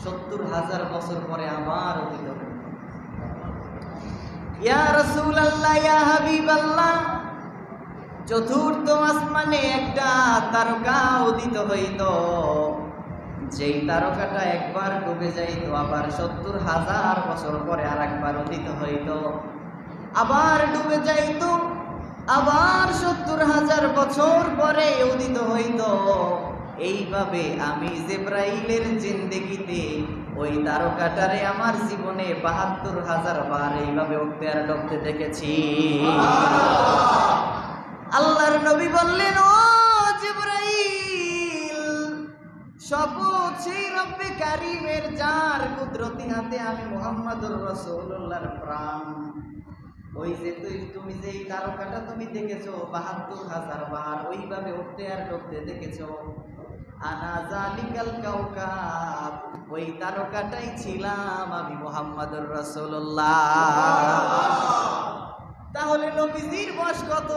70,000 বছর পরে আবার উদিত হইত। ইয়া রাসূলুল্লাহ, ইয়া হাবিবাল্লাহ, চতুর্থ আসমানে একটা তারকা উদিত হইত। যেই তারকাটা একবার ডুবে যাইত, আবার 70,000 বছর পরে আর একবার উদিত হইত, আবার ডুবে যাইত, আবার 70,000 বছর পরে উদিত হইত। এইভাবে আমি জিবরাইলের জিন্দেগিতে ওই তারকাটারে আমার জীবনে 72,000 বার এইভাবে উঠতে আর ডুবতে দেখেছি। আল্লাহর নবী বললেন, ও জিবরাইল, শপথ সেই রব্বে কারীমের যার কুদরতি হাতে আমি মুহাম্মদুর রাসূলুল্লাহর প্রাণ, ওই যে তুমি যে তারকাটা তুমি দেখেছো 72,000 বার ওইভাবে উঠতে আর ডুবতে দেখেছো, আনা জালিকাল কাওকাব, ওই তারকাটাই ছিলাম আমি মুহাম্মদুর রাসূলুল্লাহ। তাহলে নবীজির বয়স কত?